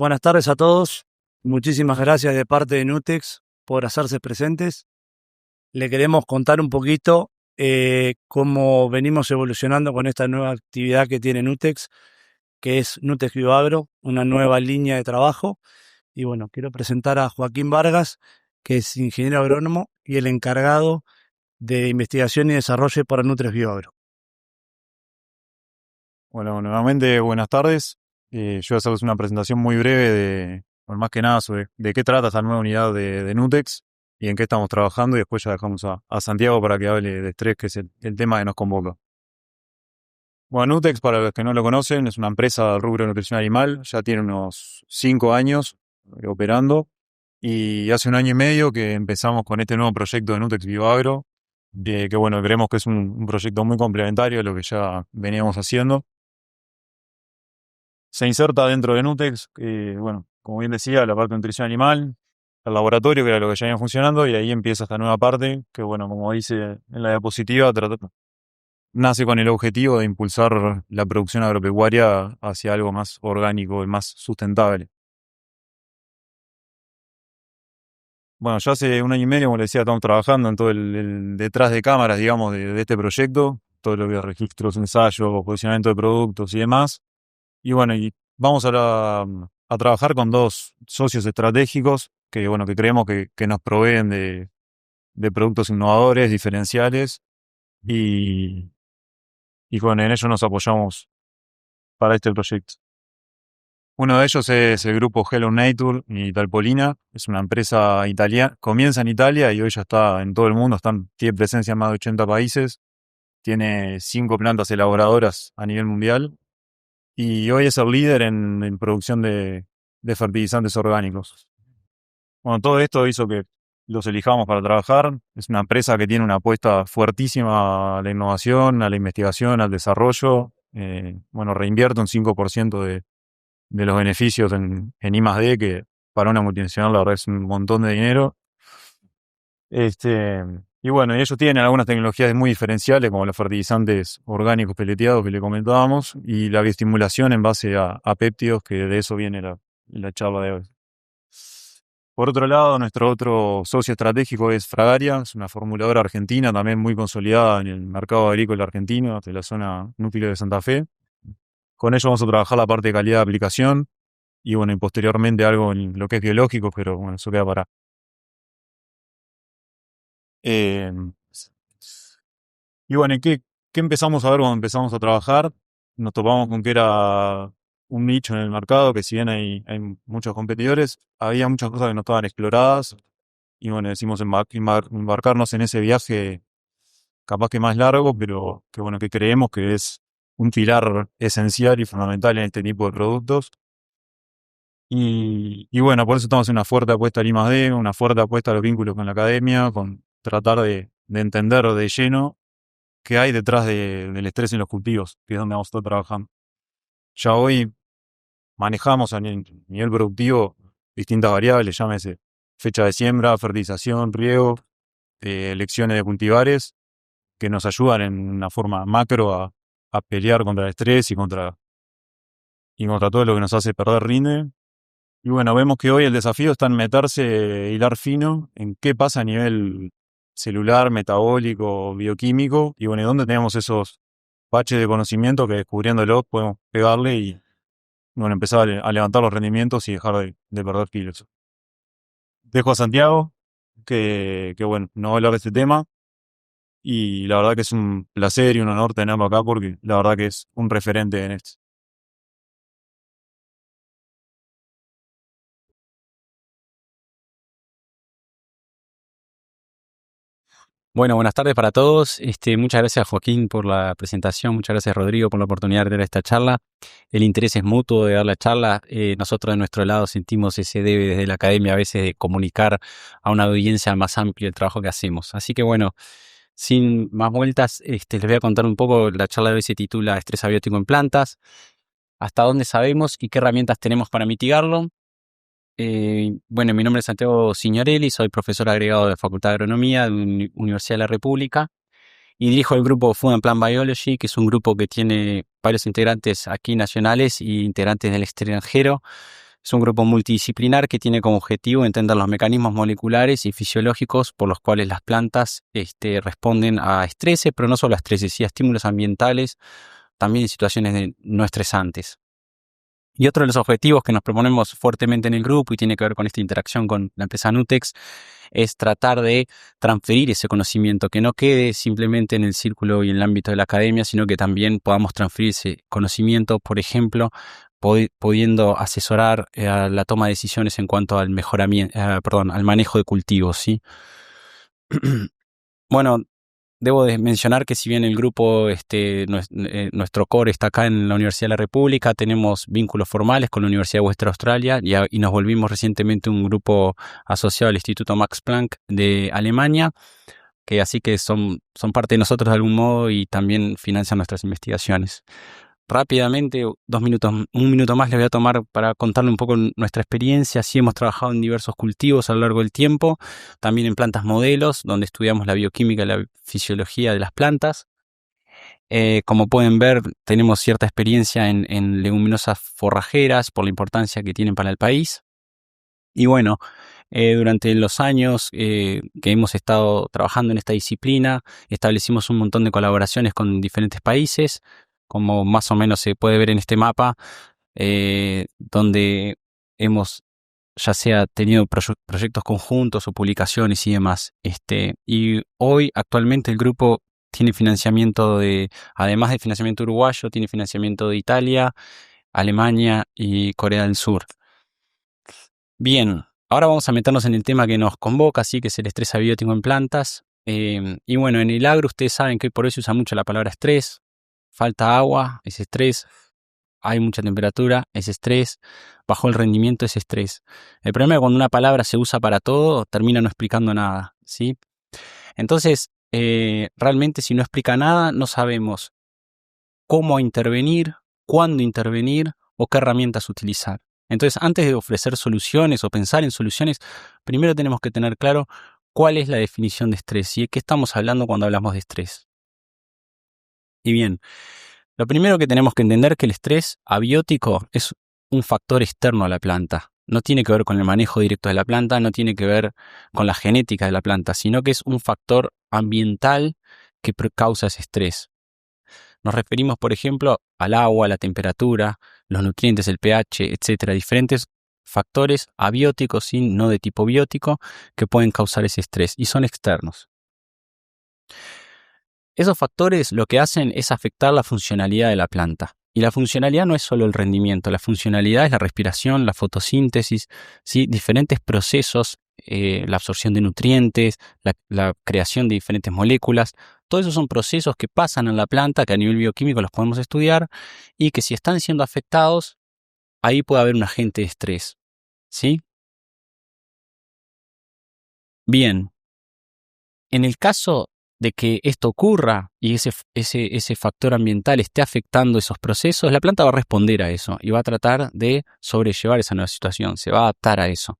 Buenas tardes a todos. Muchísimas gracias de parte de Nutex por hacerse presentes. Le queremos contar un poquito cómo venimos evolucionando con esta nueva actividad que tiene Nutex, que es Nutex BioAgro, una nueva línea de trabajo. Y bueno, quiero presentar a Joaquín Vargas, que es ingeniero agrónomo y el encargado de investigación y desarrollo para Nutex BioAgro. Bueno, nuevamente buenas tardes. Yo voy a hacerles una presentación muy breve bueno, más que nada sobre de qué trata esta nueva unidad de Nutex y en qué estamos trabajando, y después ya dejamos a Santiago para que hable de estrés, que es el tema que nos convoca. Bueno, Nutex, para los que no lo conocen, es una empresa del rubro de nutrición animal, ya tiene unos 5 años operando, y hace 1 año y medio que empezamos con este nuevo proyecto de Nutex BioAgro, que bueno, creemos que es un proyecto muy complementario a lo que ya veníamos haciendo. Se inserta dentro de Nutex, bueno, como bien decía, la parte de nutrición animal, el laboratorio, que era lo que ya venía funcionando, y ahí empieza esta nueva parte, que bueno, como dice en la diapositiva, nace con el objetivo de impulsar la producción agropecuaria hacia algo más orgánico y más sustentable. Bueno, ya hace 1 año y medio, como les decía, estamos trabajando en todo el detrás de cámaras, digamos, de este proyecto, todo lo que es registros, ensayos, posicionamiento de productos y demás. Y bueno, y vamos a trabajar con dos socios estratégicos que, bueno, que creemos que nos proveen de productos innovadores, diferenciales, y, y bueno, en ello nos apoyamos para este proyecto. Uno de ellos es el grupo Hello Nature y Talpolina. Es una empresa italiana, comienza en Italia y hoy ya está en todo el mundo, tiene presencia en más de 80 países, tiene 5 plantas elaboradoras a nivel mundial, y hoy es el líder en producción de fertilizantes orgánicos. Bueno, todo esto hizo que los elijamos para trabajar. Es una empresa que tiene una apuesta fuertísima a la innovación, a la investigación, al desarrollo. Bueno, reinvierte un 5% de los beneficios en I+D, que para una multinacional la verdad es un montón de dinero. Y bueno, ellos tienen algunas tecnologías muy diferenciales, como los fertilizantes orgánicos peleteados que le comentábamos, y la bioestimulación en base a péptidos, que de eso viene la charla de hoy. Por otro lado, nuestro otro socio estratégico es Fragaria, es una formuladora argentina también muy consolidada en el mercado agrícola argentino, de la zona núcleo de Santa Fe. Con ellos vamos a trabajar la parte de calidad de aplicación y bueno, y posteriormente algo en lo que es biológico, pero bueno, eso queda para... Eh, y bueno, ¿qué empezamos a ver cuando empezamos a trabajar? Nos topamos con que era un nicho en el mercado, que si bien hay muchos competidores, había muchas cosas que no estaban exploradas. Y bueno, decimos embarcarnos en ese viaje, capaz que más largo, pero que bueno, que creemos que es un pilar esencial y fundamental en este tipo de productos. Y bueno, por eso estamos en una fuerte apuesta al I+D, una fuerte apuesta a los vínculos con la academia, con tratar de entender de lleno qué hay detrás del estrés en los cultivos, que es donde vamos a estar trabajando. Ya hoy manejamos a nivel productivo distintas variables, llámese fecha de siembra, fertilización, riego, elecciones de cultivares, que nos ayudan en una forma macro a pelear contra el estrés y contra todo lo que nos hace perder rinde. Y bueno, vemos que hoy el desafío está en meterse, hilar fino, en qué pasa a nivel celular, metabólico, bioquímico, y bueno, y dónde tenemos esos baches de conocimiento que descubriéndolos podemos pegarle y bueno, empezar a levantar los rendimientos y dejar de perder kilos. Dejo a Santiago, que bueno, nos va a hablar de este tema, y la verdad que es un placer y un honor tenerlo acá porque la verdad que es un referente en esto. Bueno, buenas tardes para todos. Muchas gracias, Joaquín, por la presentación. Muchas gracias, Rodrigo, por la oportunidad de dar esta charla. El interés es mutuo de dar la charla. Nosotros de nuestro lado sentimos ese debe desde la academia a veces de comunicar a una audiencia más amplia el trabajo que hacemos. Así que bueno, sin más vueltas, les voy a contar un poco. La charla de hoy se titula Estrés abiótico en plantas. ¿Hasta dónde sabemos y qué herramientas tenemos para mitigarlo? Bueno, mi nombre es Santiago Signorelli, soy profesor agregado de la Facultad de Agronomía de la Universidad de la República y dirijo el grupo Food and Plant Biology, que es un grupo que tiene varios integrantes aquí nacionales y integrantes del extranjero. Es un grupo multidisciplinar que tiene como objetivo entender los mecanismos moleculares y fisiológicos por los cuales las plantas responden a estreses, pero no solo a estreses, sino a estímulos ambientales, también en situaciones no estresantes. Y otro de los objetivos que nos proponemos fuertemente en el grupo y tiene que ver con esta interacción con la empresa Nutex es tratar de transferir ese conocimiento, que no quede simplemente en el círculo y en el ámbito de la academia, sino que también podamos transferir ese conocimiento, por ejemplo, pudiendo asesorar a la toma de decisiones en cuanto al al manejo de cultivos, ¿sí? Bueno, debo de mencionar que si bien el grupo, nuestro core está acá en la Universidad de la República, tenemos vínculos formales con la Universidad de Western Australia y nos volvimos recientemente un grupo asociado al Instituto Max Planck de Alemania, que así que son parte de nosotros de algún modo y también financian nuestras investigaciones. Rápidamente, un minuto más les voy a tomar para contarle un poco nuestra experiencia. Sí, hemos trabajado en diversos cultivos a lo largo del tiempo, también en plantas modelos, donde estudiamos la bioquímica y la fisiología de las plantas. Como pueden ver, tenemos cierta experiencia en leguminosas forrajeras por la importancia que tienen para el país. Y bueno, durante los años que hemos estado trabajando en esta disciplina, establecimos un montón de colaboraciones con diferentes países, como más o menos se puede ver en este mapa, donde hemos ya sea tenido proyectos conjuntos o publicaciones y demás. Y hoy, actualmente, el grupo tiene financiamiento además de financiamiento uruguayo, tiene financiamiento de Italia, Alemania y Corea del Sur. Bien, ahora vamos a meternos en el tema que nos convoca, así que es el estrés abiótico en plantas. Y bueno, en el agro ustedes saben que hoy por hoy se usa mucho la palabra estrés. Falta agua, es estrés. Hay mucha temperatura, es estrés. Bajó el rendimiento, es estrés. El problema es que cuando una palabra se usa para todo, termina no explicando nada, ¿sí? Entonces, realmente si no explica nada, no sabemos cómo intervenir, cuándo intervenir o qué herramientas utilizar. Entonces, antes de ofrecer soluciones o pensar en soluciones, primero tenemos que tener claro cuál es la definición de estrés y de qué estamos hablando cuando hablamos de estrés. Y bien, lo primero que tenemos que entender es que el estrés abiótico es un factor externo a la planta. No tiene que ver con el manejo directo de la planta, no tiene que ver con la genética de la planta, sino que es un factor ambiental que causa ese estrés. Nos referimos, por ejemplo, al agua, la temperatura, los nutrientes, el pH, etcétera, diferentes factores abióticos y no de tipo biótico que pueden causar ese estrés y son externos. Esos factores lo que hacen es afectar la funcionalidad de la planta. Y la funcionalidad no es solo el rendimiento, la funcionalidad es la respiración, la fotosíntesis, ¿sí? Diferentes procesos, la absorción de nutrientes, la creación de diferentes moléculas. Todos esos son procesos que pasan en la planta, que a nivel bioquímico los podemos estudiar, y que si están siendo afectados, ahí puede haber un agente de estrés, ¿sí? Bien, en el caso de que esto ocurra y ese factor ambiental esté afectando esos procesos, la planta va a responder a eso y va a tratar de sobrellevar esa nueva situación, se va a adaptar a eso.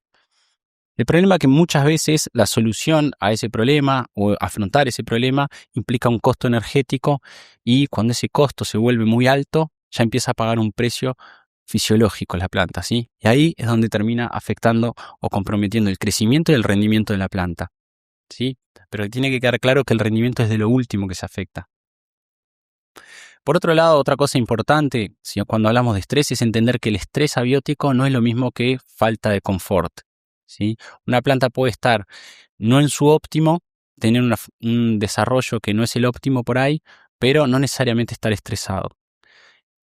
El problema es que muchas veces la solución a ese problema o afrontar ese problema implica un costo energético y cuando ese costo se vuelve muy alto, ya empieza a pagar un precio fisiológico la planta, ¿sí? Y ahí es donde termina afectando o comprometiendo el crecimiento y el rendimiento de la planta, ¿sí? Pero tiene que quedar claro que el rendimiento es de lo último que se afecta. Por otro lado, otra cosa importante cuando hablamos de estrés es entender que el estrés abiótico no es lo mismo que falta de confort, ¿sí? Una planta puede estar no en su óptimo, tener un desarrollo que no es el óptimo por ahí, pero no necesariamente estar estresado.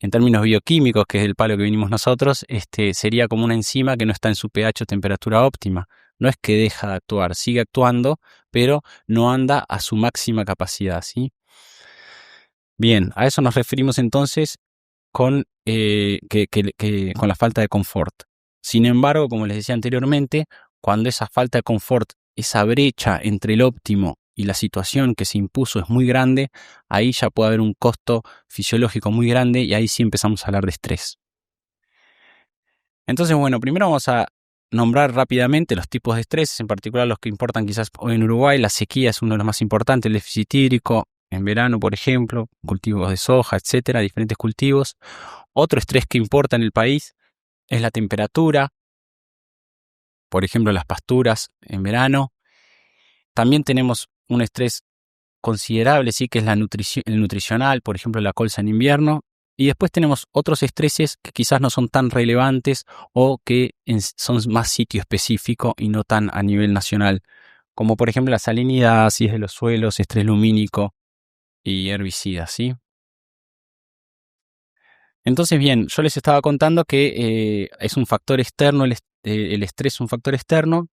En términos bioquímicos, que es el palo que vinimos nosotros, sería como una enzima que no está en su pH o temperatura óptima. No es que deja de actuar, sigue actuando, pero no anda a su máxima capacidad, ¿sí? Bien, a eso nos referimos entonces con la falta de confort. Sin embargo, como les decía anteriormente, cuando esa falta de confort, esa brecha entre el óptimo y la situación que se impuso es muy grande, ahí ya puede haber un costo fisiológico muy grande y ahí sí empezamos a hablar de estrés. Entonces, bueno, primero vamos a nombrar rápidamente los tipos de estrés, en particular los que importan quizás hoy en Uruguay. La sequía es uno de los más importantes, el déficit hídrico, en verano, por ejemplo, cultivos de soja, etcétera, diferentes cultivos. Otro estrés que importa en el país es la temperatura, por ejemplo, las pasturas en verano. También tenemos un estrés considerable, sí, que es el nutricional, por ejemplo, la colza en invierno. Y después tenemos otros estreses que quizás no son tan relevantes o que son más sitio específico y no tan a nivel nacional, como por ejemplo la salinidad, acidez de los suelos, estrés lumínico y herbicidas, ¿sí? Entonces, bien, yo les estaba contando que es un factor externo, el estrés es un factor externo,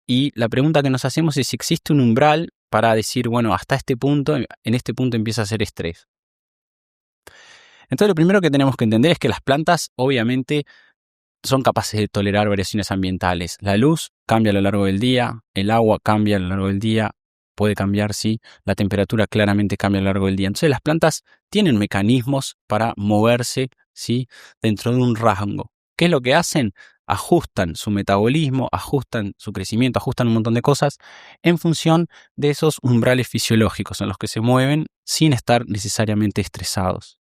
y la pregunta que nos hacemos es si existe un umbral para decir, bueno, hasta este punto, en este punto empieza a ser estrés. Entonces, lo primero que tenemos que entender es que las plantas, obviamente, son capaces de tolerar variaciones ambientales. La luz cambia a lo largo del día, el agua cambia a lo largo del día, puede cambiar, sí, la temperatura claramente cambia a lo largo del día. Entonces las plantas tienen mecanismos para moverse, sí, dentro de un rango. ¿Qué es lo que hacen? Ajustan su metabolismo, ajustan su crecimiento, ajustan un montón de cosas en función de esos umbrales fisiológicos en los que se mueven sin estar necesariamente estresados.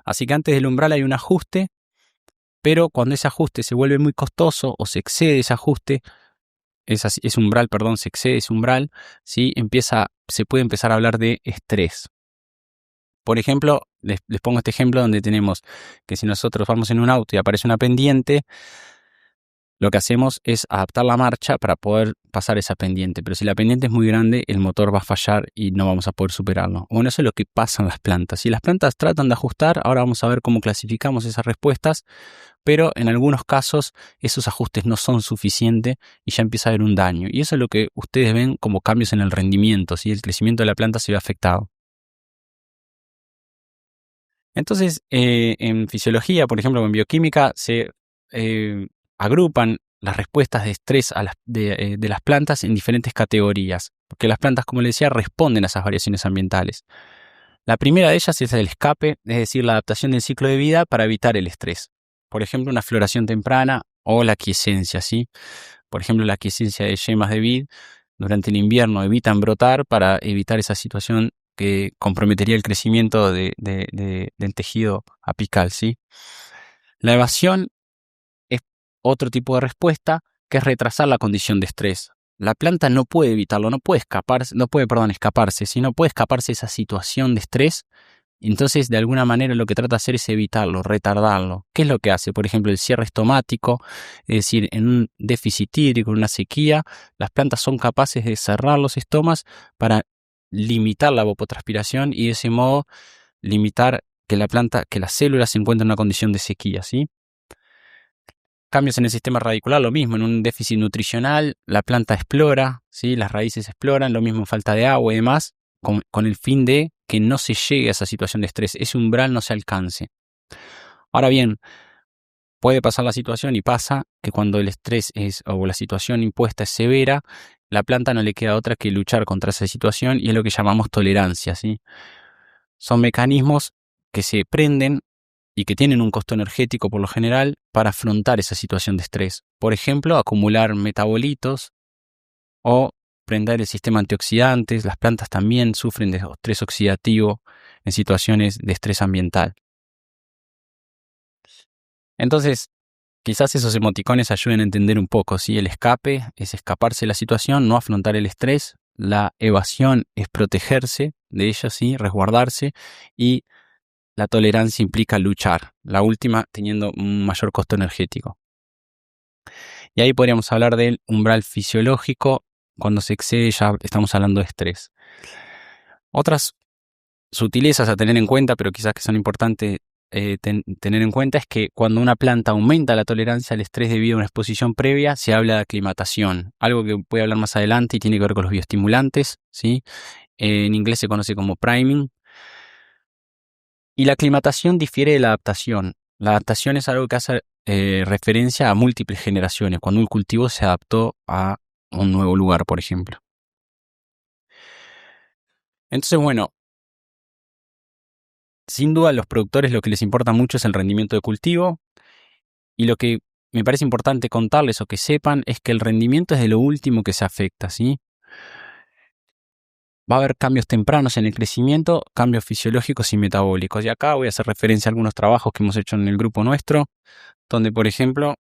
Así que antes del umbral hay un ajuste, pero cuando ese ajuste se vuelve muy costoso o se excede ese ajuste, ese umbral, perdón, se excede ese umbral, ¿sí? Se puede empezar a hablar de estrés. Por ejemplo, les pongo este ejemplo donde tenemos que si nosotros vamos en un auto y aparece una pendiente, lo que hacemos es adaptar la marcha para poder pasar esa pendiente. Pero si la pendiente es muy grande, el motor va a fallar y no vamos a poder superarlo. Bueno, eso es lo que pasa en las plantas. Si las plantas tratan de ajustar, ahora vamos a ver cómo clasificamos esas respuestas, pero en algunos casos esos ajustes no son suficientes y ya empieza a haber un daño. Y eso es lo que ustedes ven como cambios en el rendimiento, ¿sí? El crecimiento de la planta se ve afectado. Entonces, en fisiología, por ejemplo, o en bioquímica, se agrupan las respuestas de estrés de las plantas en diferentes categorías, porque las plantas, como les decía, responden a esas variaciones ambientales. La primera de ellas es el escape, es decir, la adaptación del ciclo de vida para evitar el estrés. Por ejemplo, una floración temprana o la quiescencia, ¿sí? Por ejemplo, la quiescencia de yemas de vid durante el invierno evitan brotar para evitar esa situación que comprometería el crecimiento del tejido apical, ¿sí? La evasión es otro tipo de respuesta que es retrasar la condición de estrés. La planta no puede evitarlo, no puede escaparse, sino puede escaparse de esa situación de estrés. Entonces, de alguna manera, lo que trata de hacer es evitarlo, retardarlo. ¿Qué es lo que hace? Por ejemplo, el cierre estomático, es decir, en un déficit hídrico, en una sequía, las plantas son capaces de cerrar los estomas para limitar la evapotranspiración y de ese modo limitar que las células se encuentren en una condición de sequía, ¿sí? Cambios en el sistema radicular, lo mismo, en un déficit nutricional, la planta explora, ¿sí? Las raíces exploran, lo mismo en falta de agua y demás, con el fin de que no se llegue a esa situación de estrés, ese umbral no se alcance. Ahora bien, puede pasar la situación y pasa que cuando el estrés o la situación impuesta es severa, la planta no le queda otra que luchar contra esa situación y es lo que llamamos tolerancia, ¿sí? Son mecanismos que se prenden y que tienen un costo energético por lo general para afrontar esa situación de estrés. Por ejemplo, acumular metabolitos o prender el sistema antioxidantes. Las plantas también sufren de estrés oxidativo en situaciones de estrés ambiental. Entonces, quizás esos emoticones ayuden a entender un poco, ¿sí? El escape es escaparse de la situación, no afrontar el estrés. La evasión es protegerse de ella, ¿sí? Resguardarse. Y la tolerancia implica luchar, la última teniendo un mayor costo energético. Y ahí podríamos hablar del umbral fisiológico. Cuando se excede ya estamos hablando de estrés. Otras sutilezas a tener en cuenta, pero quizás que son importantes tener en cuenta, es que cuando una planta aumenta la tolerancia al estrés debido a una exposición previa, se habla de aclimatación. Algo que voy a hablar más adelante y tiene que ver con los bioestimulantes, ¿sí? En inglés se conoce como priming. Y la aclimatación difiere de la adaptación. La adaptación es algo que hace referencia a múltiples generaciones, cuando un cultivo se adaptó a un nuevo lugar, por ejemplo. Entonces, bueno, sin duda a los productores lo que les importa mucho es el rendimiento de cultivo, y lo que me parece importante contarles o que sepan es que el rendimiento es de lo último que se afecta, ¿sí? va a haber cambios tempranos en el crecimiento, cambios fisiológicos y metabólicos. Y acá voy a hacer referencia a algunos trabajos que hemos hecho en el grupo nuestro, donde, por ejemplo,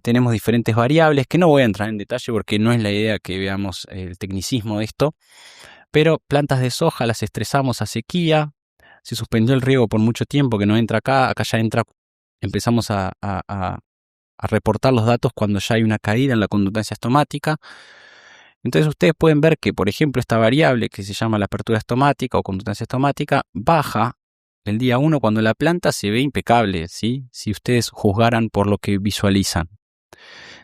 tenemos diferentes variables, que no voy a entrar en detalle porque no es la idea que veamos el tecnicismo de esto, pero plantas de soja las estresamos a sequía, se suspendió el riego por mucho tiempo, que no entra acá ya entra, empezamos a reportar los datos cuando ya hay una caída en la conductancia estomática. Entonces ustedes pueden ver que, por ejemplo, esta variable que se llama la apertura estomática o conductancia estomática baja el día 1 cuando la planta se ve impecable, ¿sí? Si ustedes juzgaran por lo que visualizan.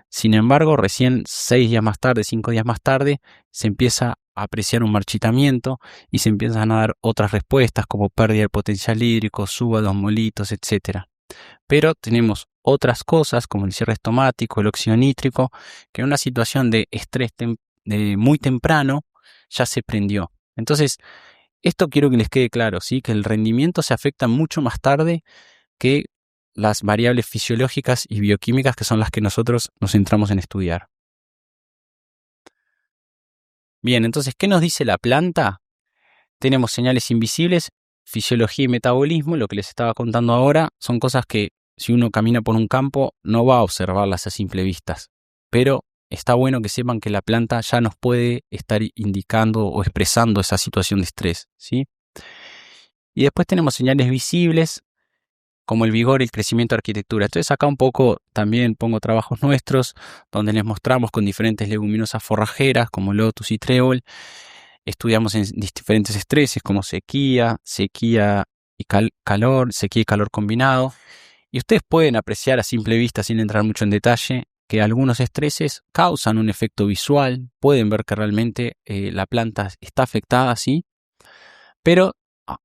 Sin embargo, recién 6 días más tarde, 5 días más tarde, se empieza a apreciar un marchitamiento y se empiezan a dar otras respuestas como pérdida del potencial hídrico, suba de osmolitos, etc. Pero tenemos otras cosas como el cierre estomático, el óxido nítrico, que en una situación de estrés muy temprano ya se prendió. Entonces, esto quiero que les quede claro, ¿sí? Que el rendimiento se afecta mucho más tarde que las variables fisiológicas y bioquímicas que son las que nosotros nos centramos en estudiar. Bien, entonces, ¿qué nos dice la planta? Tenemos señales invisibles, fisiología y metabolismo. Lo que les estaba contando ahora son cosas que si uno camina por un campo no va a observarlas a simple vista. Pero está bueno que sepan que la planta ya nos puede estar indicando o expresando esa situación de estrés, ¿sí? Y después tenemos señales visibles, como el vigor y el crecimiento de arquitectura. Entonces acá un poco también pongo trabajos nuestros, donde les mostramos con diferentes leguminosas forrajeras, como lotus y trébol. Estudiamos en diferentes estreses, como sequía y calor, sequía y calor combinado. Y ustedes pueden apreciar a simple vista, sin entrar mucho en detalle, que algunos estreses causan un efecto visual. Pueden ver que realmente la planta está afectada, sí, pero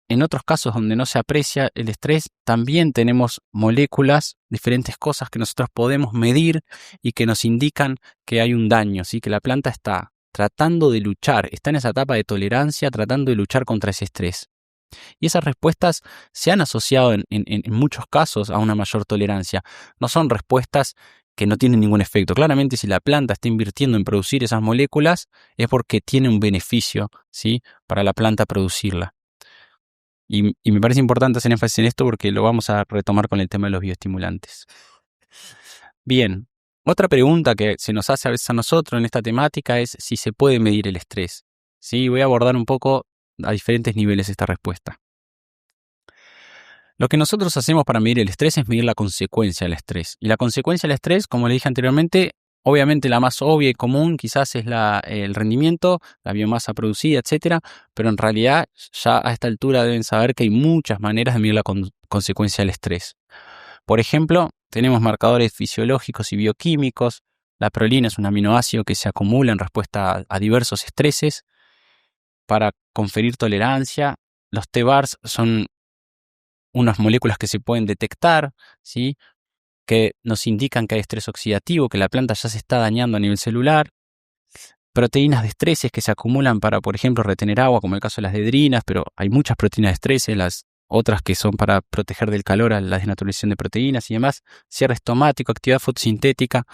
en otros casos donde no se aprecia el estrés, también tenemos moléculas, diferentes cosas que nosotros podemos medir y que nos indican que hay un daño, ¿sí? Que la planta está tratando de luchar, está en esa etapa de tolerancia, tratando de luchar contra ese estrés. Y esas respuestas se han asociado en muchos casos a una mayor tolerancia. No son respuestas que no tienen ningún efecto. Claramente, si la planta está invirtiendo en producir esas moléculas, es porque tiene un beneficio, ¿sí? Para la planta producirla. Y me parece importante hacer énfasis en esto porque lo vamos a retomar con el tema de los bioestimulantes. Bien, otra pregunta que se nos hace a veces a nosotros en esta temática es si se puede medir el estrés. Sí, voy a abordar un poco a diferentes niveles esta respuesta. Lo que nosotros hacemos para medir el estrés es medir la consecuencia del estrés. Y la consecuencia del estrés, como le dije anteriormente, obviamente la más obvia y común quizás es el rendimiento, la biomasa producida, etc. Pero en realidad ya a esta altura deben saber que hay muchas maneras de medir la consecuencia del estrés. Por ejemplo, tenemos marcadores fisiológicos y bioquímicos. La prolina es un aminoácido que se acumula en respuesta a diversos estreses para conferir tolerancia. Los T-bars son unas moléculas que se pueden detectar, ¿sí? Que nos indican que hay estrés oxidativo, que la planta ya se está dañando a nivel celular. Proteínas de estreses que se acumulan para, por ejemplo, retener agua, como el caso de las dedrinas, pero hay muchas proteínas de estreses, las otras que son para proteger del calor a la desnaturalización de proteínas y demás. Cierre estomático, actividad fotosintética.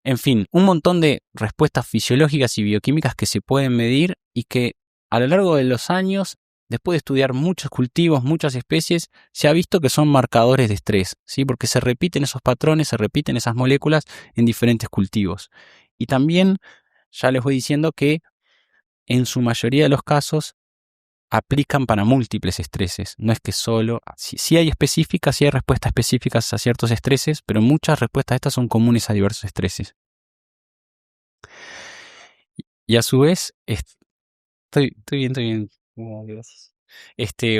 En fin, un montón de respuestas fisiológicas y bioquímicas que se pueden medir y que a lo largo de los años, después de estudiar muchos cultivos, muchas especies, se ha visto que son marcadores de estrés, ¿sí? Porque se repiten esos patrones, se repiten esas moléculas en diferentes cultivos. Y también, ya les voy diciendo que en su mayoría de los casos aplican para múltiples estreses. No es que solo... Sí hay específicas, sí hay respuestas específicas a ciertos estreses, pero muchas respuestas de estas son comunes a diversos estreses. Y a su vez, estoy bien. Oh, gracias.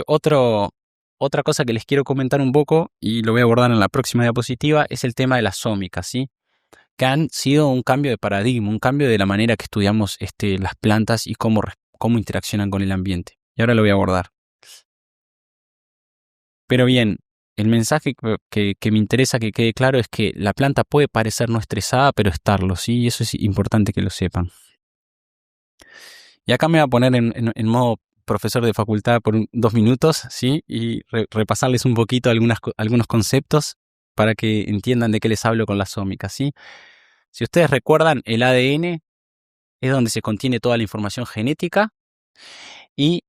Otra cosa que les quiero comentar un poco, y lo voy a abordar en la próxima diapositiva, es el tema de las ómicas, ¿sí? Que han sido un cambio de paradigma, un cambio de la manera que estudiamos las plantas y cómo interaccionan con el ambiente. Y ahora lo voy a abordar. Pero bien, el mensaje que me interesa que quede claro es que la planta puede parecer no estresada, pero estarlo, ¿sí? Y eso es importante que lo sepan. Y acá me voy a poner en modo profesor de facultad por 2 minutos, ¿sí? Y repasarles un poquito algunos conceptos para que entiendan de qué les hablo con las ómicas, ¿sí? Si ustedes recuerdan, el ADN es donde se contiene toda la información genética y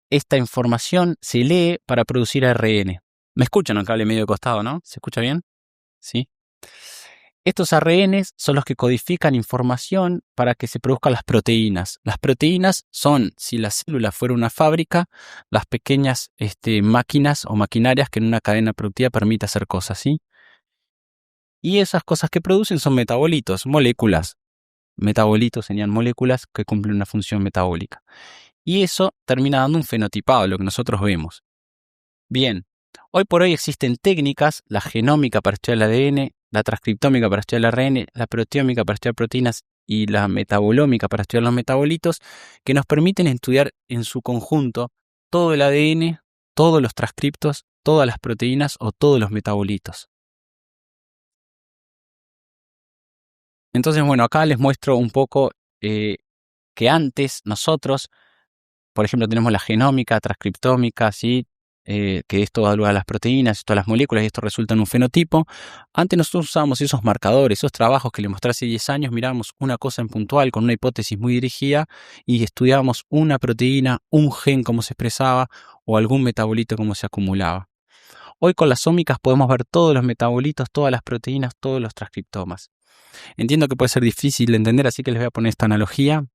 esta información se lee para producir ARN. ¿Me escuchan aunque hable medio de costado, no? ¿Se escucha bien? Sí. Estos ARN son los que codifican información para que se produzcan las proteínas. Las proteínas son, si la célula fuera una fábrica, las pequeñas máquinas o maquinarias que en una cadena productiva permite hacer cosas, ¿sí? Y esas cosas que producen son metabolitos, moléculas. Metabolitos serían moléculas que cumplen una función metabólica. Y eso termina dando un fenotipado, lo que nosotros vemos. Bien, hoy por hoy existen técnicas, la genómica para estudiar el ADN, la transcriptómica para estudiar el ARN, la proteómica para estudiar proteínas y la metabolómica para estudiar los metabolitos, que nos permiten estudiar en su conjunto todo el ADN, todos los transcriptos, todas las proteínas o todos los metabolitos. Entonces, bueno, acá les muestro un poco que antes nosotros, por ejemplo, tenemos la genómica, transcriptómica, ¿sí? Que esto da lugar a las proteínas, todas las moléculas, y esto resulta en un fenotipo. Antes nosotros usábamos esos marcadores, esos trabajos que les mostré hace 10 años, mirábamos una cosa en puntual con una hipótesis muy dirigida y estudiábamos una proteína, un gen cómo se expresaba o algún metabolito cómo se acumulaba. Hoy con las ómicas podemos ver todos los metabolitos, todas las proteínas, todos los transcriptomas. Entiendo que puede ser difícil de entender, así que les voy a poner esta analogía,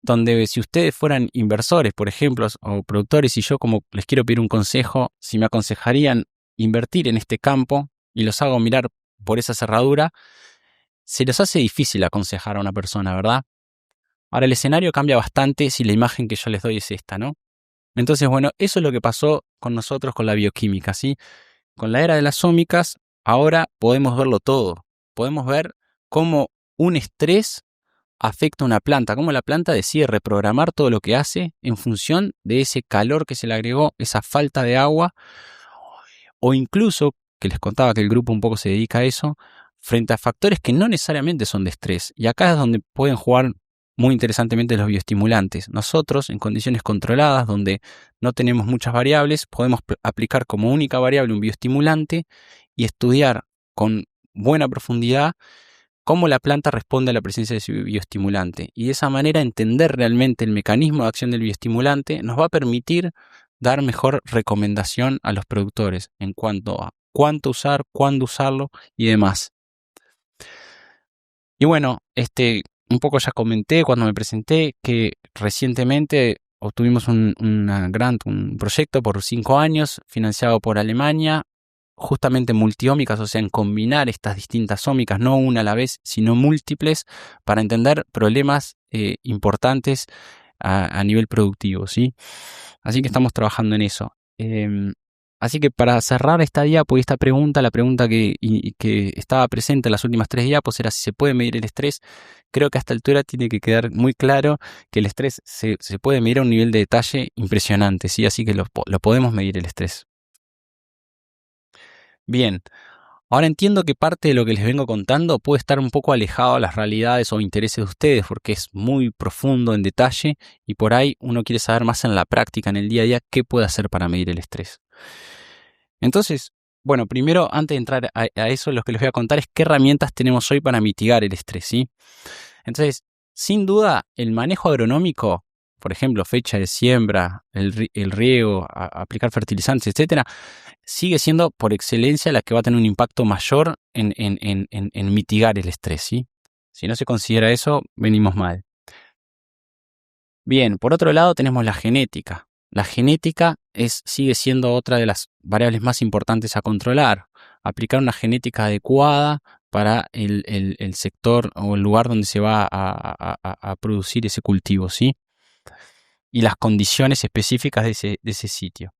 donde si ustedes fueran inversores, por ejemplo, o productores, y yo como les quiero pedir un consejo, si me aconsejarían invertir en este campo y los hago mirar por esa cerradura, se les hace difícil aconsejar a una persona, ¿verdad? Ahora el escenario cambia bastante si la imagen que yo les doy es esta, ¿no? Entonces, bueno, eso es lo que pasó con nosotros con la bioquímica, ¿sí? Con la era de las ómicas, ahora podemos verlo todo. Podemos ver cómo un estrés afecta a una planta, cómo la planta decide reprogramar todo lo que hace en función de ese calor que se le agregó, esa falta de agua, o incluso, que les contaba que el grupo un poco se dedica a eso, frente a factores que no necesariamente son de estrés. Y acá es donde pueden jugar muy interesantemente los bioestimulantes. Nosotros, en condiciones controladas, donde no tenemos muchas variables, podemos aplicar como única variable un bioestimulante y estudiar con buena profundidad cómo la planta responde a la presencia de ese bioestimulante. Y de esa manera entender realmente el mecanismo de acción del bioestimulante nos va a permitir dar mejor recomendación a los productores en cuanto a cuánto usar, cuándo usarlo y demás. Y bueno, un poco ya comenté cuando me presenté que recientemente obtuvimos un proyecto por 5 años financiado por Alemania, justamente multiómicas, o sea, en combinar estas distintas ómicas, no una a la vez, sino múltiples, para entender problemas importantes a nivel productivo, ¿sí? Así que estamos trabajando en eso. Así que para cerrar esta diapo y esta pregunta, la pregunta que estaba presente en las últimas 3 diapos era si se puede medir el estrés. Creo que a esta altura tiene que quedar muy claro que el estrés se puede medir a un nivel de detalle impresionante, ¿sí? Así que lo podemos medir el estrés. Bien, ahora entiendo que parte de lo que les vengo contando puede estar un poco alejado a las realidades o intereses de ustedes porque es muy profundo en detalle y por ahí uno quiere saber más en la práctica, en el día a día, qué puede hacer para medir el estrés. Entonces, bueno, primero, antes de entrar a eso, lo que les voy a contar es qué herramientas tenemos hoy para mitigar el estrés, ¿sí? Entonces, sin duda, el manejo agronómico, por ejemplo, fecha de siembra, el riego, aplicar fertilizantes, etcétera, sigue siendo por excelencia la que va a tener un impacto mayor en mitigar el estrés, ¿sí? Si no se considera eso, venimos mal. Bien, por otro lado tenemos la genética. La genética sigue siendo otra de las variables más importantes a controlar. Aplicar una genética adecuada para el sector o el lugar donde se va a producir ese cultivo, ¿sí? Y las condiciones específicas de ese sitio.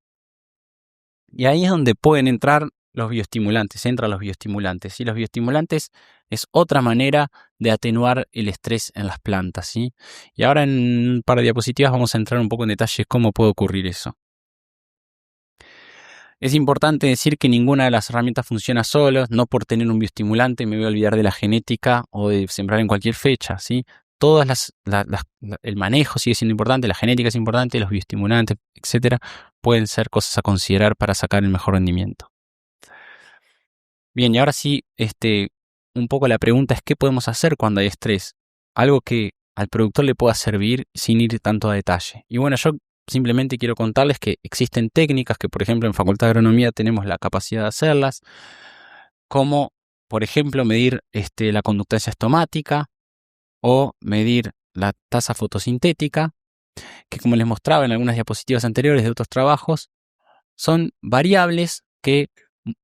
Y ahí es donde pueden entrar los bioestimulantes, entran los bioestimulantes. Y los bioestimulantes es otra manera de atenuar el estrés en las plantas, ¿sí? Y ahora en un par de diapositivas vamos a entrar un poco en detalle cómo puede ocurrir eso. Es importante decir que ninguna de las herramientas funciona sola, no por tener un bioestimulante me voy a olvidar de la genética o de sembrar en cualquier fecha, ¿sí? El manejo sigue siendo importante, la genética es importante, los bioestimulantes, etcétera, pueden ser cosas a considerar para sacar el mejor rendimiento. Bien, y ahora sí, un poco la pregunta es ¿qué podemos hacer cuando hay estrés? algo que al productor le pueda servir sin ir tanto a detalle. Y bueno, yo simplemente quiero contarles que existen técnicas que, por ejemplo, en Facultad de Agronomía tenemos la capacidad de hacerlas, como, por ejemplo, medir la conductancia estomática o medir la tasa fotosintética, que como les mostraba en algunas diapositivas anteriores de otros trabajos, son variables que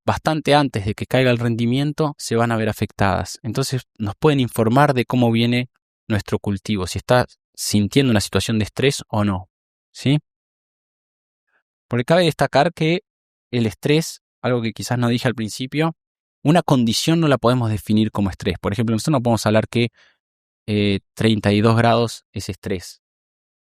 bastante antes de que caiga el rendimiento se van a ver afectadas. Entonces nos pueden informar de cómo viene nuestro cultivo, si está sintiendo una situación de estrés o no, ¿sí? Porque cabe destacar que el estrés, algo que quizás no dije al principio, una condición no la podemos definir como estrés. Por ejemplo, nosotros no podemos hablar que 32 grados es estrés,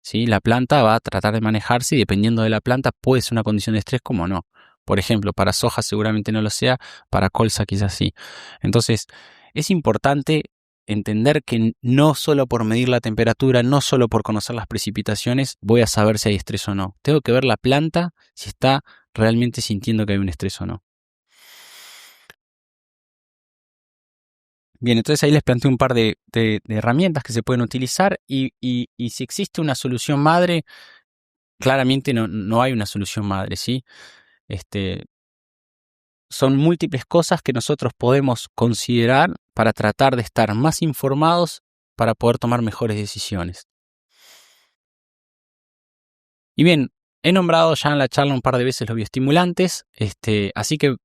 ¿sí? La planta va a tratar de manejarse y dependiendo de la planta puede ser una condición de estrés como no. Por ejemplo, para soja seguramente no lo sea, para colza quizás sí. Entonces, es importante entender que no solo por medir la temperatura, no solo por conocer las precipitaciones, voy a saber si hay estrés o no. Tengo que ver la planta si está realmente sintiendo que hay un estrés o no. Bien, entonces ahí les planteo un par de herramientas que se pueden utilizar y si existe una solución madre, claramente no hay una solución madre, ¿sí? Son múltiples cosas que nosotros podemos considerar para tratar de estar más informados para poder tomar mejores decisiones. Y bien, he nombrado ya en la charla un par de veces los bioestimulantes, así que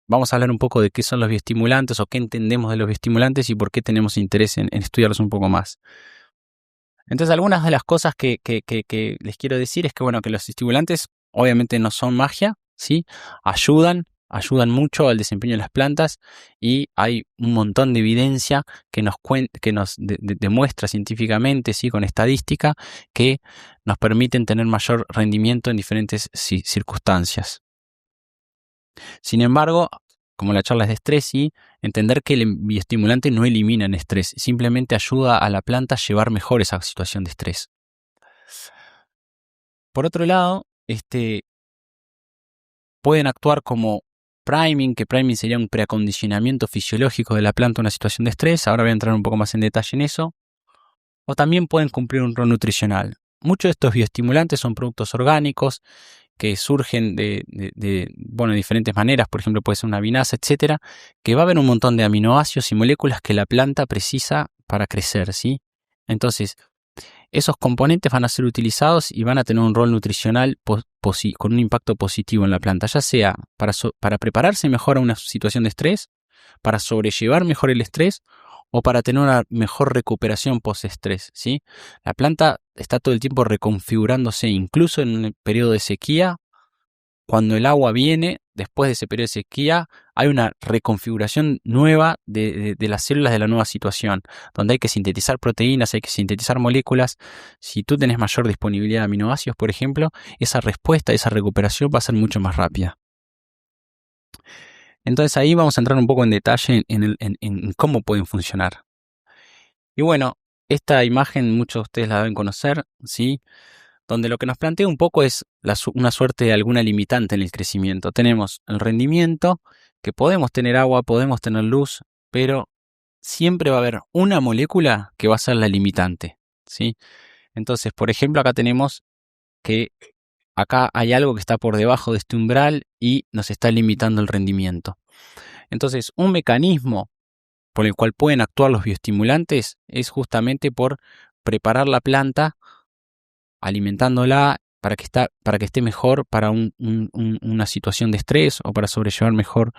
vamos a hablar un poco de qué son los bioestimulantes o qué entendemos de los bioestimulantes y por qué tenemos interés en estudiarlos un poco más. Entonces, algunas de las cosas que les quiero decir es que, bueno, que los estimulantes obviamente no son magia, ¿sí? Ayudan mucho al desempeño de las plantas y hay un montón de evidencia que nos demuestra científicamente, ¿sí? Con estadística, que nos permiten tener mayor rendimiento en diferentes circunstancias. Sin embargo, como la charla es de estrés, ¿sí? Entender que el bioestimulante no elimina el estrés, simplemente ayuda a la planta a llevar mejor esa situación de estrés. Por otro lado, pueden actuar como priming, que priming sería un preacondicionamiento fisiológico de la planta a una situación de estrés. Ahora voy a entrar un poco más en detalle en eso. O también pueden cumplir un rol nutricional. Muchos de estos bioestimulantes son productos orgánicos que surgen de diferentes maneras. Por ejemplo, puede ser una vinasa, etcétera, que va a haber un montón de aminoácidos y moléculas que la planta precisa para crecer, ¿sí? Entonces, esos componentes van a ser utilizados y van a tener un rol nutricional con un impacto positivo en la planta, ya sea para prepararse mejor a una situación de estrés, para sobrellevar mejor el estrés o para tener una mejor recuperación post-estrés, ¿sí? La planta está todo el tiempo reconfigurándose, incluso en un periodo de sequía. Cuando el agua viene, después de ese periodo de sequía, hay una reconfiguración nueva de las células de la nueva situación, donde hay que sintetizar proteínas, hay que sintetizar moléculas. Si tú tenés mayor disponibilidad de aminoácidos, por ejemplo, esa respuesta, esa recuperación va a ser mucho más rápida. Entonces ahí vamos a entrar un poco en detalle en cómo pueden funcionar. Y bueno, esta imagen muchos de ustedes la deben conocer, ¿sí? Donde lo que nos plantea un poco es una suerte de alguna limitante en el crecimiento. Tenemos el rendimiento, que podemos tener agua, podemos tener luz, pero siempre va a haber una molécula que va a ser la limitante, ¿sí? Entonces, por ejemplo, acá tenemos que acá hay algo que está por debajo de este umbral y nos está limitando el rendimiento. Entonces, un mecanismo por el cual pueden actuar los bioestimulantes es justamente por preparar la planta, alimentándola para que esté mejor para una situación de estrés o para sobrellevar mejor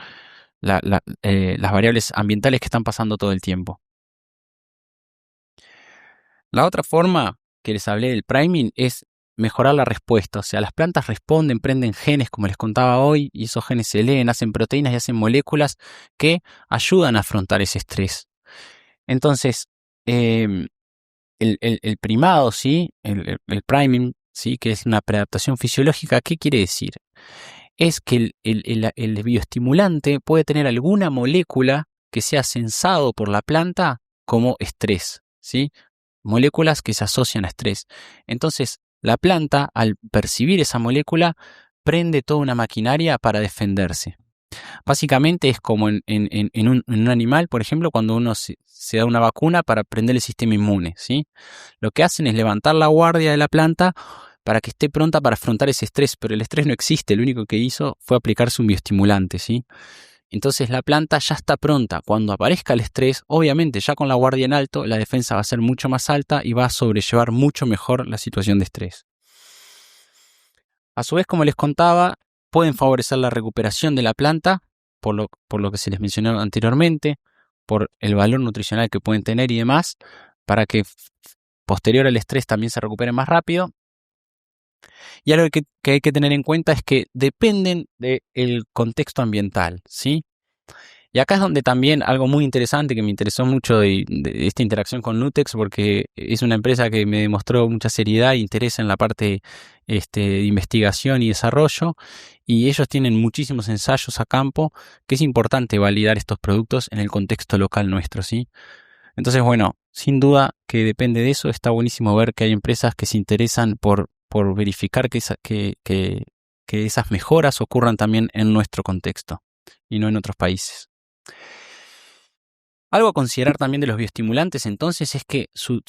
las variables ambientales que están pasando todo el tiempo. La otra forma que les hablé del priming es mejorar la respuesta. O sea, las plantas responden, prenden genes, como les contaba hoy, y esos genes se leen, hacen proteínas y hacen moléculas que ayudan a afrontar ese estrés. Entonces, el primado, ¿sí? El priming, ¿sí? Que es una preadaptación fisiológica, ¿qué quiere decir? Es que el bioestimulante puede tener alguna molécula que sea sensado por la planta como estrés, ¿sí? Moléculas que se asocian a estrés. Entonces, la planta, al percibir esa molécula, prende toda una maquinaria para defenderse. Básicamente es como en un animal, por ejemplo, cuando uno se da una vacuna para prender el sistema inmune, ¿sí? Lo que hacen es levantar la guardia de la planta para que esté pronta para afrontar ese estrés, pero el estrés no existe, lo único que hizo fue aplicarse un bioestimulante, ¿sí? Entonces la planta ya está pronta. Cuando aparezca el estrés, obviamente ya con la guardia en alto, la defensa va a ser mucho más alta y va a sobrellevar mucho mejor la situación de estrés. A su vez, como les contaba, pueden favorecer la recuperación de la planta, por lo que se les mencionó anteriormente, por el valor nutricional que pueden tener y demás, para que posterior al estrés también se recupere más rápido. Y algo que hay que tener en cuenta es que dependen del contexto ambiental, ¿sí? Y acá es donde también algo muy interesante que me interesó mucho de esta interacción con Nutex, porque es una empresa que me demostró mucha seriedad e interés en la parte de investigación y desarrollo, y ellos tienen muchísimos ensayos a campo, que es importante validar estos productos en el contexto local nuestro, ¿sí? Entonces, bueno, sin duda que depende de eso. Está buenísimo ver que hay empresas que se interesan por verificar que esas mejoras ocurran también en nuestro contexto y no en otros países. Algo a considerar también de los bioestimulantes entonces es que su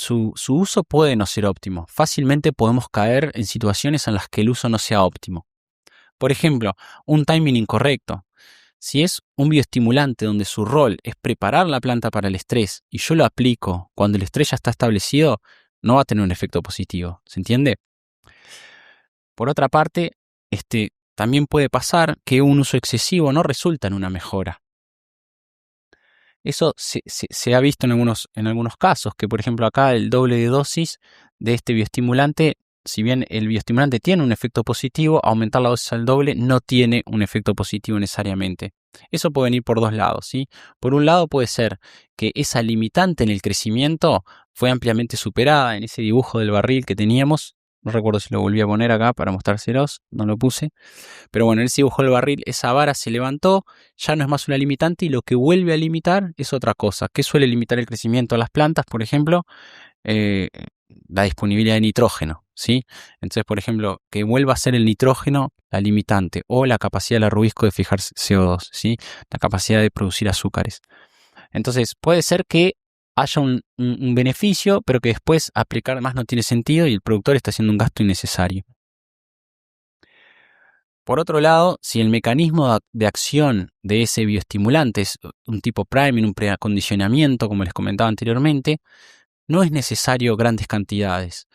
uso puede no ser óptimo. Fácilmente podemos caer en situaciones en las que el uso no sea óptimo. Por ejemplo, un timing incorrecto. Si es un bioestimulante donde su rol es preparar la planta para el estrés y yo lo aplico cuando el estrés ya está establecido, no va a tener un efecto positivo. ¿Se entiende? Por otra parte, también puede pasar que un uso excesivo no resulta en una mejora. Eso se ha visto en algunos casos, que por ejemplo acá el doble de dosis de este bioestimulante, si bien el bioestimulante tiene un efecto positivo, aumentar la dosis al doble no tiene un efecto positivo necesariamente. Eso puede venir por dos lados, ¿sí? Por un lado puede ser que esa limitante en el crecimiento fue ampliamente superada en ese dibujo del barril que teníamos. No recuerdo si lo volví a poner acá para mostrárselos, no lo puse. Pero bueno, en ese dibujo del barril esa vara se levantó, ya no es más una limitante y lo que vuelve a limitar es otra cosa. ¿Qué suele limitar el crecimiento de las plantas, por ejemplo? La disponibilidad de nitrógeno, ¿sí? Entonces, por ejemplo, que vuelva a ser el nitrógeno la limitante o la capacidad del arrubisco de fijar CO2, ¿sí? La capacidad de producir azúcares. Entonces, puede ser que haya un beneficio, pero que después aplicar más no tiene sentido y el productor está haciendo un gasto innecesario. Por otro lado, si el mecanismo de acción de ese bioestimulante es un tipo priming, un preacondicionamiento, como les comentaba anteriormente, no es necesario grandes cantidades.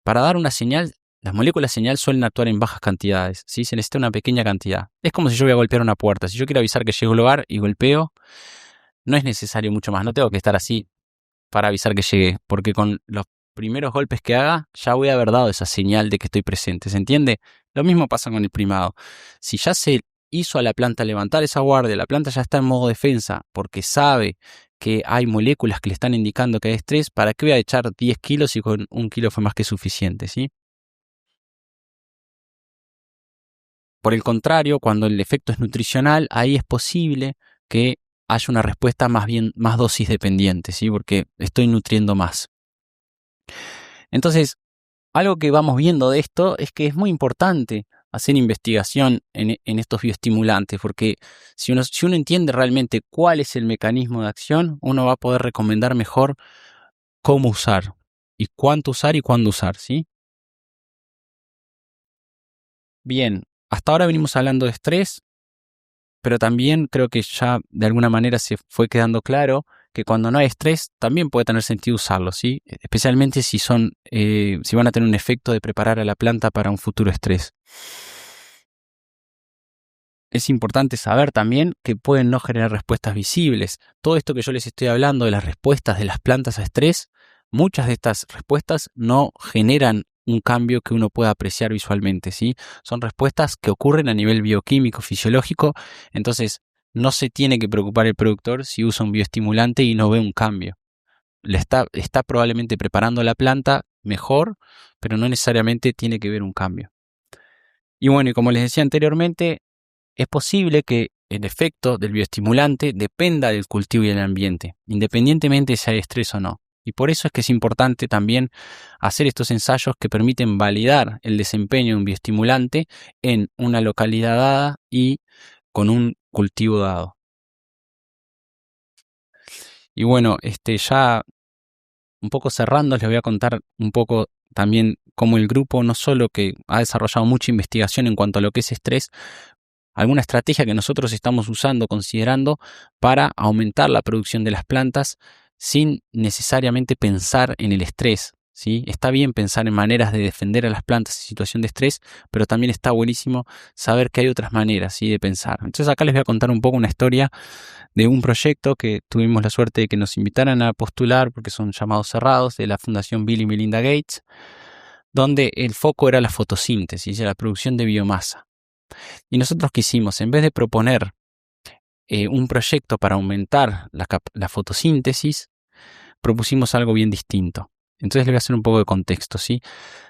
Para dar una señal, las moléculas señal suelen actuar en bajas cantidades, ¿sí? Se necesita una pequeña cantidad. Es como si yo voy a golpear una puerta. Si yo quiero avisar que llego al lugar y golpeo, no es necesario mucho más. No tengo que estar así para avisar que llegué, porque con los primeros golpes que haga, ya voy a haber dado esa señal de que estoy presente, ¿se entiende? Lo mismo pasa con el primado. Si ya se hizo a la planta levantar esa guardia, la planta ya está en modo defensa, porque sabe que hay moléculas que le están indicando que hay estrés, ¿para qué voy a echar 10 kilos y con 1 kilo fue más que suficiente, ¿sí? Por el contrario, cuando el efecto es nutricional, ahí es posible que haya una respuesta más dosis dependiente, ¿sí? Porque estoy nutriendo más. Entonces, algo que vamos viendo de esto es que es muy importante hacer investigación en estos bioestimulantes, porque si uno entiende realmente cuál es el mecanismo de acción, uno va a poder recomendar mejor cómo usar y cuánto usar y cuándo usar, ¿sí? Bien, hasta ahora venimos hablando de estrés, pero también creo que ya de alguna manera se fue quedando claro que cuando no hay estrés también puede tener sentido usarlo, ¿sí? Especialmente si van a tener un efecto de preparar a la planta para un futuro estrés. Es importante saber también que pueden no generar respuestas visibles. Todo esto que yo les estoy hablando de las respuestas de las plantas a estrés, muchas de estas respuestas no generan un cambio que uno pueda apreciar visualmente, ¿sí? Son respuestas que ocurren a nivel bioquímico, fisiológico, entonces no se tiene que preocupar el productor si usa un bioestimulante y no ve un cambio. Está probablemente preparando la planta mejor, pero no necesariamente tiene que ver un cambio. Y bueno, y como les decía anteriormente, es posible que el efecto del bioestimulante dependa del cultivo y del ambiente, independientemente si hay estrés o no. Y por eso es que es importante también hacer estos ensayos que permiten validar el desempeño de un bioestimulante en una localidad dada y con un cultivo dado. Y bueno, ya un poco cerrando, les voy a contar un poco también cómo el grupo no solo que ha desarrollado mucha investigación en cuanto a lo que es estrés, alguna estrategia que nosotros estamos usando, considerando para aumentar la producción de las plantas sin necesariamente pensar en el estrés, ¿sí? Está bien pensar en maneras de defender a las plantas en situación de estrés, pero también está buenísimo saber que hay otras maneras, ¿sí?, de pensar. Entonces acá les voy a contar un poco una historia de un proyecto que tuvimos la suerte de que nos invitaran a postular, porque son llamados cerrados, de la Fundación Bill y Melinda Gates, donde el foco era la fotosíntesis, la producción de biomasa. Y nosotros quisimos, en vez de proponer un proyecto para aumentar la fotosíntesis, propusimos algo bien distinto. Entonces le voy a hacer un poco de contexto, ¿sí?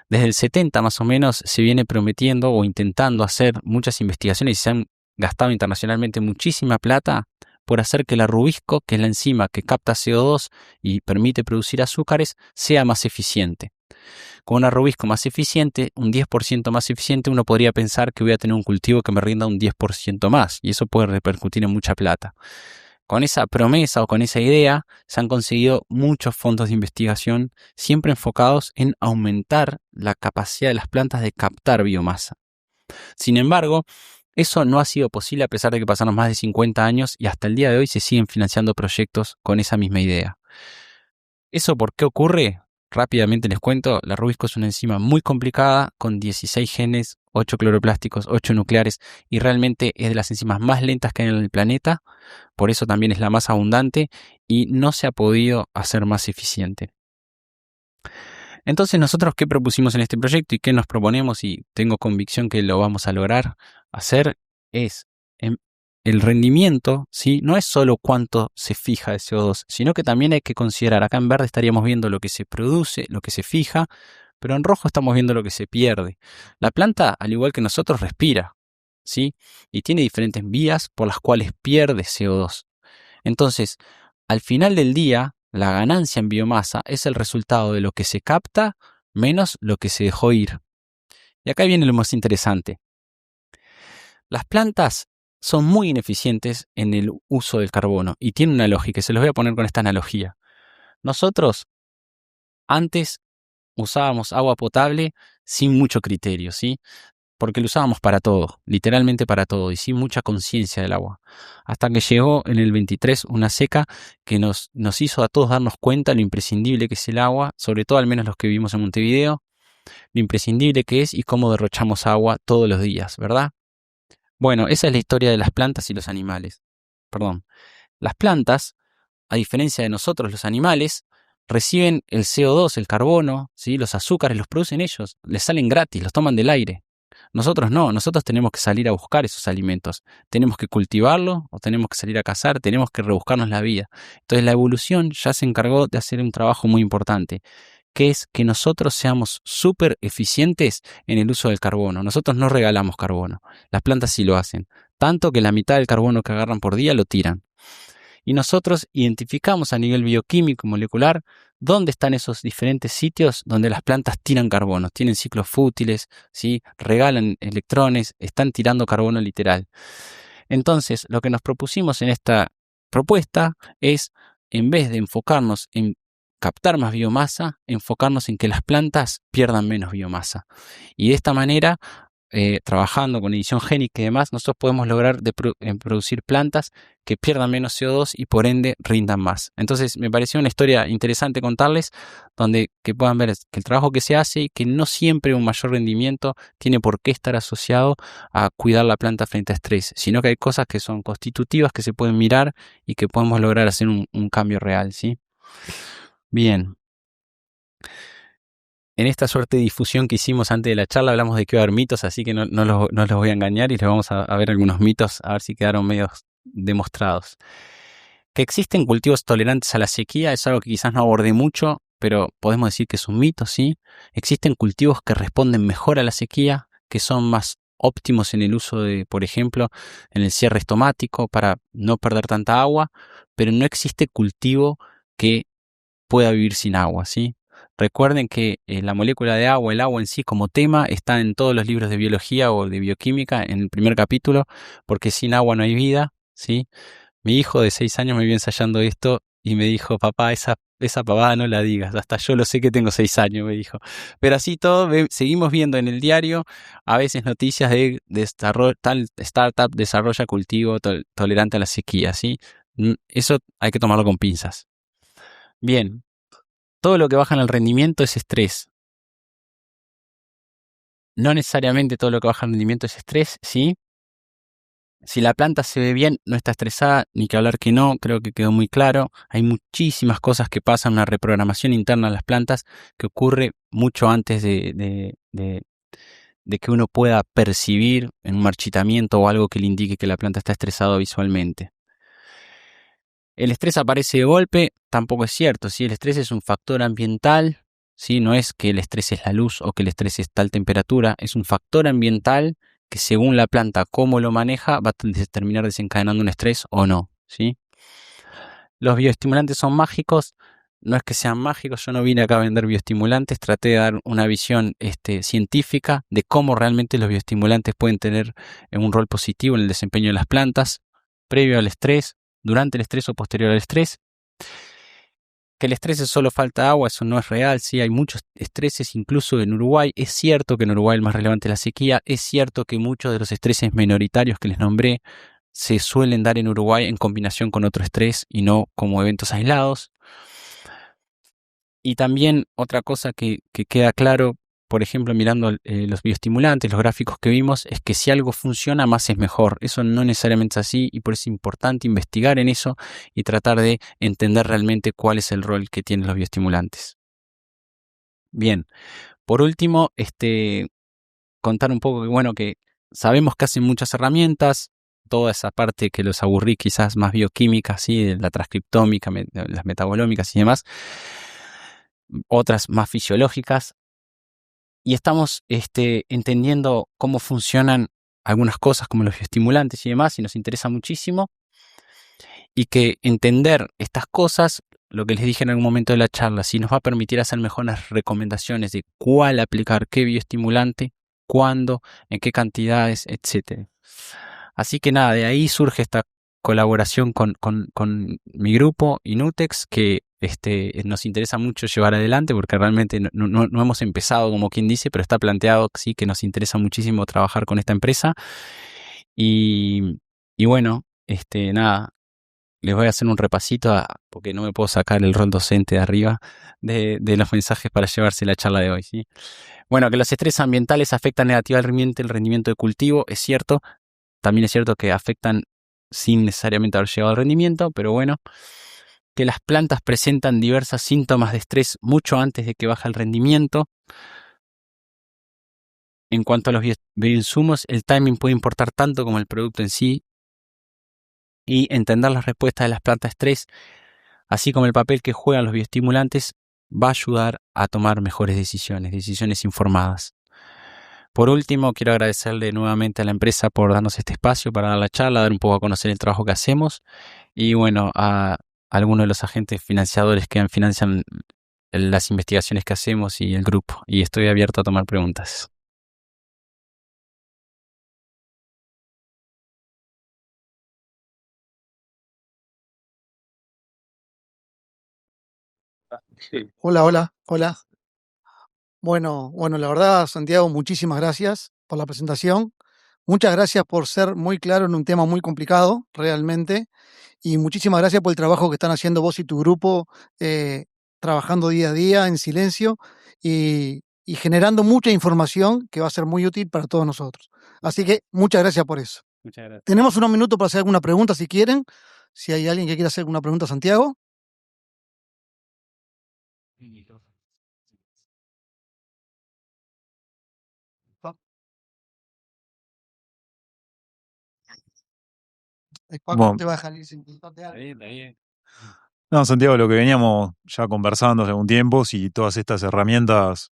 Desde el 70 más o menos se viene prometiendo o intentando hacer muchas investigaciones y se han gastado internacionalmente muchísima plata por hacer que la rubisco, que es la enzima que capta CO2 y permite producir azúcares, sea más eficiente. Con una rubisco más eficiente, un 10% más eficiente, uno podría pensar que voy a tener un cultivo que me rinda un 10% más, y eso puede repercutir en mucha plata. Con esa promesa o con esa idea se han conseguido muchos fondos de investigación siempre enfocados en aumentar la capacidad de las plantas de captar biomasa. Sin embargo, eso no ha sido posible a pesar de que pasaron más de 50 años y hasta el día de hoy se siguen financiando proyectos con esa misma idea. ¿Eso por qué ocurre? Rápidamente les cuento, la rubisco es una enzima muy complicada con 16 genes, 8 cloroplásticos, 8 nucleares y realmente es de las enzimas más lentas que hay en el planeta, por eso también es la más abundante y no se ha podido hacer más eficiente. Entonces nosotros, ¿qué propusimos en este proyecto y qué nos proponemos? Y tengo convicción que lo vamos a lograr hacer, es el rendimiento, ¿sí? No es solo cuánto se fija de CO2, sino que también hay que considerar, acá en verde estaríamos viendo lo que se produce, lo que se fija, pero en rojo estamos viendo lo que se pierde. La planta, al igual que nosotros, respira, ¿sí? Y tiene diferentes vías por las cuales pierde CO2. Entonces, al final del día, la ganancia en biomasa es el resultado de lo que se capta menos lo que se dejó ir. Y acá viene lo más interesante. Las plantas son muy ineficientes en el uso del carbono y tienen una lógica, y se los voy a poner con esta analogía. Nosotros antes usábamos agua potable sin mucho criterio, ¿sí? Porque lo usábamos para todo, literalmente para todo, y sin mucha conciencia del agua. Hasta que llegó en el 23 una seca que nos hizo a todos darnos cuenta lo imprescindible que es el agua, sobre todo al menos los que vivimos en Montevideo, lo imprescindible que es y cómo derrochamos agua todos los días, ¿verdad? Bueno, esa es la historia de las plantas y los animales. Perdón. Las plantas, a diferencia de nosotros los animales, reciben el CO2, el carbono, ¿sí? Los azúcares los producen ellos, les salen gratis, los toman del aire. Nosotros no, nosotros tenemos que salir a buscar esos alimentos, tenemos que cultivarlo o tenemos que salir a cazar, tenemos que rebuscarnos la vida. Entonces la evolución ya se encargó de hacer un trabajo muy importante, que es que nosotros seamos súper eficientes en el uso del carbono. Nosotros no regalamos carbono, las plantas sí lo hacen, tanto que la mitad del carbono que agarran por día lo tiran. Y nosotros identificamos a nivel bioquímico, molecular, dónde están esos diferentes sitios donde las plantas tiran carbono, tienen ciclos fútiles, ¿sí? Regalan electrones, están tirando carbono literal. Entonces, lo que nos propusimos en esta propuesta es, en vez de enfocarnos en captar más biomasa, enfocarnos en que las plantas pierdan menos biomasa. Y de esta manera, trabajando con edición génica y demás, nosotros podemos lograr producir plantas que pierdan menos CO2 y por ende rindan más. Entonces me pareció una historia interesante contarles, donde que puedan ver que el trabajo que se hace, que no siempre un mayor rendimiento tiene por qué estar asociado a cuidar la planta frente a estrés, sino que hay cosas que son constitutivas, que se pueden mirar y que podemos lograr hacer un cambio real, ¿sí? Bien. En esta suerte de difusión que hicimos antes de la charla hablamos de que iba a haber mitos, así que no los voy a engañar y les vamos a ver algunos mitos, a ver si quedaron medios demostrados. Que existen cultivos tolerantes a la sequía es algo que quizás no abordé mucho, pero podemos decir que es un mito, ¿sí? Existen cultivos que responden mejor a la sequía, que son más óptimos en el uso de, por ejemplo, en el cierre estomático para no perder tanta agua, pero no existe cultivo que pueda vivir sin agua, ¿sí? Recuerden que la molécula de agua, el agua en sí como tema, está en todos los libros de biología o de bioquímica en el primer capítulo, porque sin agua no hay vida, ¿sí? Mi hijo de 6 años me vio ensayando esto y me dijo, papá, esa pavada no la digas, hasta yo lo sé que tengo 6 años, me dijo. Pero así todo, seguimos viendo en el diario a veces noticias de tal startup desarrolla cultivo tolerante a la sequía, ¿sí? Eso hay que tomarlo con pinzas. Bien, todo lo que baja en el rendimiento es estrés. No necesariamente todo lo que baja en rendimiento es estrés, ¿sí? Si la planta se ve bien, no está estresada, ni que hablar que no, creo que quedó muy claro. Hay muchísimas cosas que pasan, una reprogramación interna en las plantas que ocurre mucho antes de que uno pueda percibir en un marchitamiento o algo que le indique que la planta está estresada visualmente. El estrés aparece de golpe, tampoco es cierto, ¿sí? El estrés es un factor ambiental, ¿sí? No es que el estrés es la luz o que el estrés es tal temperatura, es un factor ambiental que según la planta cómo lo maneja va a terminar desencadenando un estrés o no, ¿sí? Los bioestimulantes son mágicos, no es que sean mágicos, yo no vine acá a vender bioestimulantes, traté de dar una visión científica de cómo realmente los bioestimulantes pueden tener un rol positivo en el desempeño de las plantas, previo al estrés, durante el estrés o posterior al estrés. Que el estrés es solo falta de agua, eso no es real, sí, hay muchos estreses, incluso en Uruguay. Es cierto que en Uruguay el más relevante es la sequía, es cierto que muchos de los estreses minoritarios que les nombré se suelen dar en Uruguay en combinación con otro estrés y no como eventos aislados. Y también otra cosa que queda claro, por ejemplo, mirando los bioestimulantes, los gráficos que vimos, es que si algo funciona, más es mejor. Eso no necesariamente es así y por eso es importante investigar en eso y tratar de entender realmente cuál es el rol que tienen los bioestimulantes. Bien, por último, contar un poco que, bueno, que sabemos que hacen muchas herramientas, toda esa parte que los aburrí, quizás más bioquímica, ¿sí? De la transcriptómica, las metabolómicas y demás, otras más fisiológicas, y estamos entendiendo cómo funcionan algunas cosas como los bioestimulantes y demás, y nos interesa muchísimo, y que entender estas cosas, lo que les dije en algún momento de la charla, sí nos va a permitir hacer mejores recomendaciones de cuál aplicar, qué bioestimulante, cuándo, en qué cantidades, etc. Así que nada, de ahí surge esta colaboración con mi grupo Inutex, que nos interesa mucho llevar adelante porque realmente no hemos empezado como quien dice, pero está planteado sí que nos interesa muchísimo trabajar con esta empresa. Y bueno, nada, les voy a hacer un repasito porque no me puedo sacar el rol docente de arriba de los mensajes para llevarse la charla de hoy, ¿sí? Bueno, que los estreses ambientales afectan negativamente el rendimiento de cultivo, es cierto. También es cierto que afectan sin necesariamente haber llegado al rendimiento, pero bueno, que las plantas presentan diversos síntomas de estrés mucho antes de que baje el rendimiento. En cuanto a los bioinsumos, el timing puede importar tanto como el producto en sí, y entender las respuestas de las plantas a estrés, así como el papel que juegan los bioestimulantes, va a ayudar a tomar mejores decisiones informadas. Por último, quiero agradecerle nuevamente a la empresa por darnos este espacio para dar la charla, dar un poco a conocer el trabajo que hacemos y bueno, a algunos de los agentes financiadores que financian las investigaciones que hacemos y el grupo. Y estoy abierto a tomar preguntas. Hola, hola, hola. Bueno, la verdad, Santiago, muchísimas gracias por la presentación. Muchas gracias por ser muy claro en un tema muy complicado, realmente. Y muchísimas gracias por el trabajo que están haciendo vos y tu grupo, trabajando día a día en silencio y generando mucha información que va a ser muy útil para todos nosotros. Así que muchas gracias por eso. Muchas gracias. Tenemos unos minutos para hacer alguna pregunta si quieren. Si hay alguien que quiera hacer alguna pregunta a Santiago. Bueno, Te va a dejar ir sin no, Santiago, lo que veníamos ya conversando hace un tiempo, si todas estas herramientas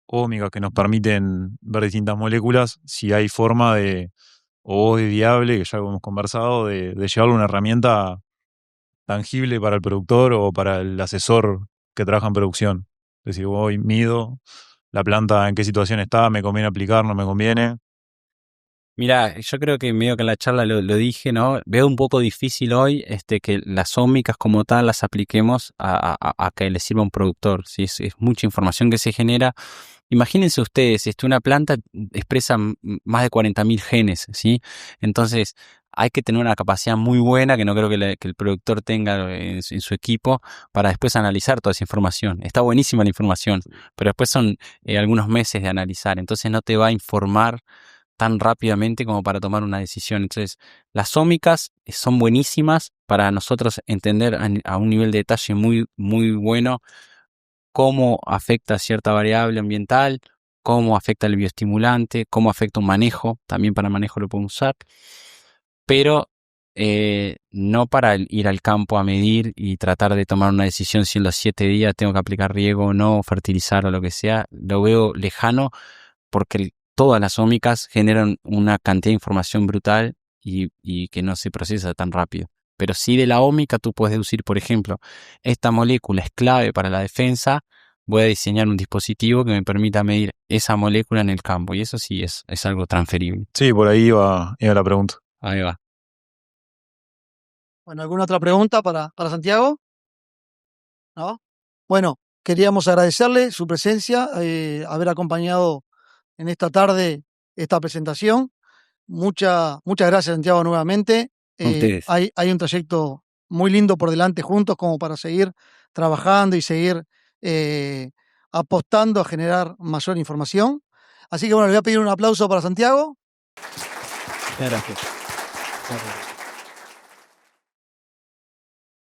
ómicas que nos permiten ver distintas moléculas, si hay forma de, o es viable, que ya hemos conversado, de llevarle una herramienta tangible para el productor o para el asesor que trabaja en producción. Es decir, voy, mido la planta en qué situación está, me conviene aplicar, no me conviene. Mira, yo creo que medio que en la charla lo dije, ¿no? Veo un poco difícil hoy que las ómicas como tal las apliquemos a que le sirva a un productor, ¿sí? Es mucha información que se genera. Imagínense ustedes, una planta expresa más de 40.000 genes, ¿sí? Entonces, hay que tener una capacidad muy buena que no creo que el productor tenga en su equipo para después analizar toda esa información. Está buenísima la información, pero después son algunos meses de analizar, entonces no te va a informar tan rápidamente como para tomar una decisión. Entonces, las ómicas son buenísimas para nosotros entender a un nivel de detalle muy, muy bueno cómo afecta cierta variable ambiental, cómo afecta el bioestimulante, cómo afecta un manejo, también para manejo lo podemos usar, pero no para ir al campo a medir y tratar de tomar una decisión si en los 7 días tengo que aplicar riego o no, fertilizar o lo que sea. Lo veo lejano porque todas las ómicas generan una cantidad de información brutal y que no se procesa tan rápido. Pero sí de la ómica tú puedes deducir, por ejemplo, esta molécula es clave para la defensa, voy a diseñar un dispositivo que me permita medir esa molécula en el campo. Y eso sí es algo transferible. Sí, por ahí iba la pregunta. Ahí va. Bueno, ¿alguna otra pregunta para Santiago? ¿No? Bueno, queríamos agradecerle su presencia, haber acompañado en esta tarde esta presentación. Muchas gracias, Santiago, nuevamente. Ustedes. Hay un trayecto muy lindo por delante juntos como para seguir trabajando y seguir apostando a generar mayor información. Así que bueno, le voy a pedir un aplauso para Santiago. Gracias.